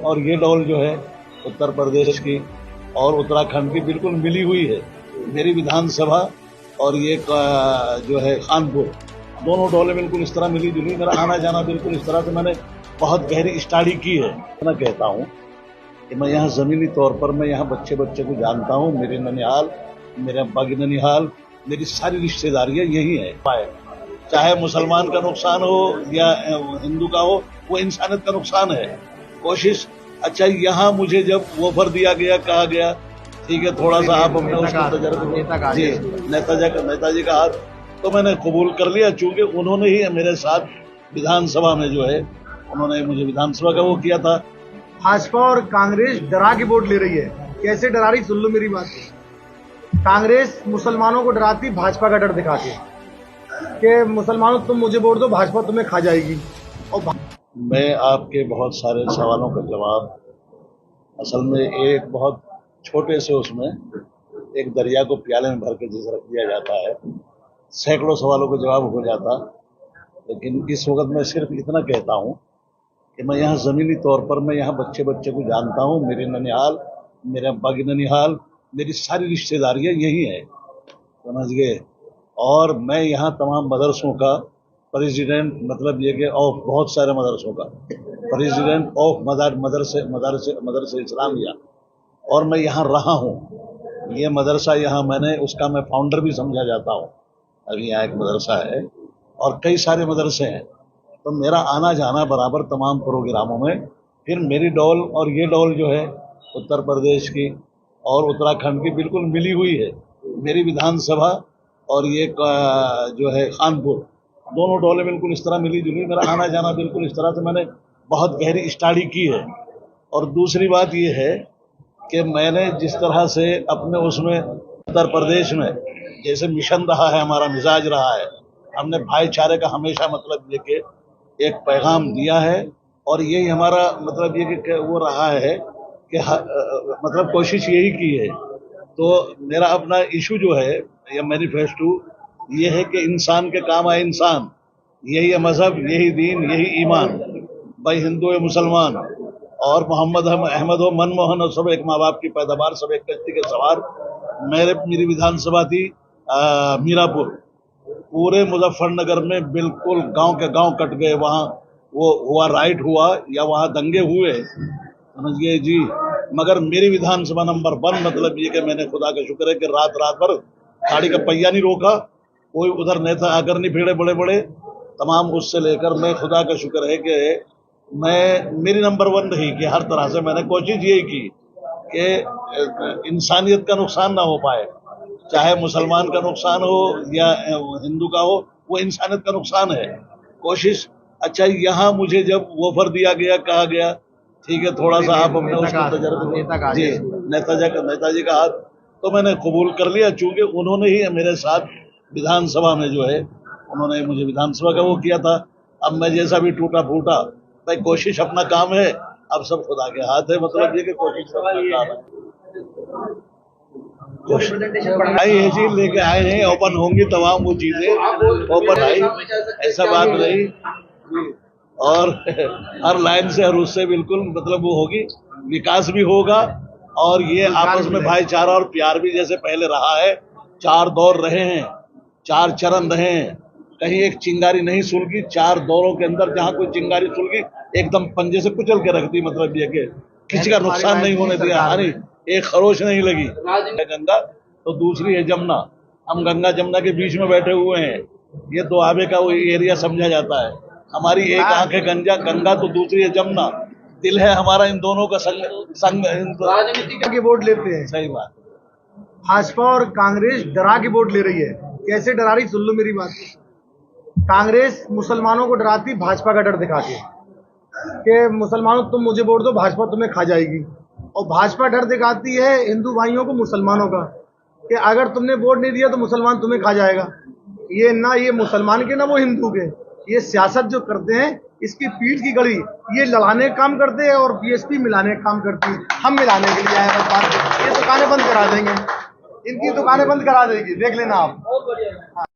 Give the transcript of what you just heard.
और ये डोल जो है उत्तर प्रदेश की और उत्तराखंड की बिल्कुल मिली हुई है। मेरी विधानसभा और ये जो है कानपुर, दोनों डोलें बिल्कुल इस तरह मिली जुली। मेरा आना जाना बिल्कुल इस तरह से मैंने बहुत गहरी स्टडी की है। मैं कहता हूँ कि मैं यहाँ जमीनी तौर पर मैं यहाँ बच्चे को जानता हूँ। मेरे ननिहाल, मेरे अब्बा की ननिहाल, मेरी सारी रिश्तेदारियाँ यही है। चाहे मुसलमान का नुकसान हो या हिंदू का हो, वो इंसानियत का नुकसान है। कोशिश अच्छा, यहाँ मुझे जब ऑफर दिया गया, कहा गया ठीक है थोड़ा सा आप अपने उसको जी नेताजी का हाथ, तो मैंने कबूल कर लिया। चूंकि उन्होंने ही मेरे साथ विधानसभा में जो है उन्होंने मुझे विधानसभा का वो किया था। भाजपा और कांग्रेस डरा के वोट ले रही है। कैसे डरा रही, सुन लो मेरी बात। कांग्रेस मुसलमानों को डराती भाजपा का डर दिखा के कि मुसलमानों तुम मुझे वोट दो, भाजपा तुम्हें खा जाएगी। और मैं आपके बहुत सारे सवालों का जवाब असल में एक बहुत छोटे से उसमें एक दरिया को प्याले में भर के जैसे रख दिया जाता है, सैकड़ों सवालों का जवाब हो जाता। लेकिन इस वक्त मैं सिर्फ इतना कहता हूँ कि मैं यहाँ जमीनी तौर पर मैं यहाँ बच्चे को जानता हूँ। मेरे ननिहाल, मेरे अब्बा की ननिहाल, मेरी सारी रिश्तेदारियाँ यही है, समझ गए। और मैं यहाँ तमाम मदरसों का प्रेसिडेंट, मतलब ये कि ऑफ बहुत सारे मदरसों का प्रेसिडेंट ऑफ मदरसे इस्लामिया, और मैं यहाँ रहा हूँ। ये मदरसा यहाँ मैंने उसका मैं फाउंडर भी समझा जाता हूँ। अभी यहाँ एक मदरसा है और कई सारे मदरसे हैं, तो मेरा आना जाना बराबर तमाम प्रोग्रामों में। फिर मेरी डोल और ये डोल जो है उत्तर प्रदेश की और उत्तराखंड की बिल्कुल मिली हुई है। मेरी विधानसभा और ये जो है कानपुर, दोनों डोलें बिल्कुल इस तरह मिली जुली। मेरा आना जाना बिल्कुल इस तरह से मैंने बहुत गहरी स्टडी की है। और दूसरी बात ये है कि मैंने जिस तरह से अपने उसमें उत्तर प्रदेश में जैसे मिशन रहा है, हमारा मिजाज रहा है, हमने भाईचारे का हमेशा मतलब ये कि एक पैगाम दिया है। और यही हमारा मतलब ये कि वो रहा है कि मतलब कोशिश यही की है। तो मेरा अपना इशू जो है या मैनिफेस्टो ये है कि इंसान के काम आए इंसान। यही है मजहब, यही दीन, यही ईमान। भाई हिंदू है, मुसलमान और मोहम्मद अहमद हो, मनमोहन हो, सब एक माँ बाप की पैदावार, सब एक कश्ती के सवार। मेरी विधानसभा थी मीरापुर। पूरे मुजफ्फरनगर में बिल्कुल गांव के गांव कट गए। वहाँ वो हुआ, राइट हुआ या वहाँ दंगे हुए, समझ गए जी। मगर मेरी विधानसभा नंबर 1, मतलब ये कि मैंने खुदा का शुक्र है कि रात भर गाड़ी का पहिया नहीं रोका, कोई उधर नेता आकर नहीं भिड़े बड़े तमाम। उससे लेकर मैं खुदा का शुक्र है कि मेरी नंबर 1 रही कि हर तरह से मैंने कोशिश यही की कि इंसानियत का नुकसान ना हो पाए। चाहे मुसलमान का नुकसान हो या हिंदू का हो, वो इंसानियत का नुकसान है। कोशिश अच्छा, यहाँ मुझे जब ऑफर दिया गया, कहा गया ठीक है थोड़ा सा आप अपने उसको जी नेताजी का हाथ, तो मैंने कबूल कर लिया। चूंकि उन्होंने ही मेरे साथ विधानसभा में जो है उन्होंने मुझे विधानसभा का वो किया था। अब मैं जैसा भी टूटा फूटा, भाई कोशिश अपना काम है, अब सब खुदा के हाथ है। मतलब ये कि कोशिश अपना काम है। आई ये चीज लेके आए हैं, ओपन होंगी तमाम वो चीजें, ओपन आई, ऐसा बात नहीं। और हर लाइन से हर उससे बिल्कुल मतलब वो होगी, विकास भी होगा। और ये आपस में भाईचारा और प्यार भी जैसे पहले रहा है। 4 दौर रहे हैं, 4 चरण रहे हैं, कहीं एक चिंगारी नहीं सुलगी। 4 दौरों के अंदर जहाँ कोई चिंगारी सुलगी, एकदम पंजे से कुचल के रख दी। मतलब ये कि किसी का नुकसान नहीं होने दिया, हानि एक खरोच नहीं लगी। गंगा तो दूसरी है जमुना, हम गंगा जमुना के बीच में बैठे हुए हैं। ये दोआबे का वो एरिया समझा जाता है। हमारी एक आंख है गंगा तो दूसरी है जमुना। दिल है हमारा इन दोनों का संग राजनीति के वोट लेते हैं। सही बात। भाजपा और कांग्रेस डरा के वोट ले रही है। कैसे डरा रही, सुन लो मेरी बात। कांग्रेस मुसलमानों को डराती भाजपा का डर दिखा के कि मुसलमानों तुम मुझे वोट दो, भाजपा तुम्हें खा जाएगी। और भाजपा डर दिखाती है हिंदू भाइयों को, मुसलमानों का, कि अगर तुमने वोट नहीं दिया तो मुसलमान तुम्हें खा जाएगा। ये ना ये मुसलमान के ना वो हिंदू के, ये सियासत जो करते हैं इसकी पीठ की गड़ी ये लड़ाने का काम करते हैं और बीएसपी मिलाने का काम करती है। हम मिलाने के लिए आए हैं। ये दुकानें बंद करा देंगे, इनकी दुकानें बंद करा देगी, देख लेना आप।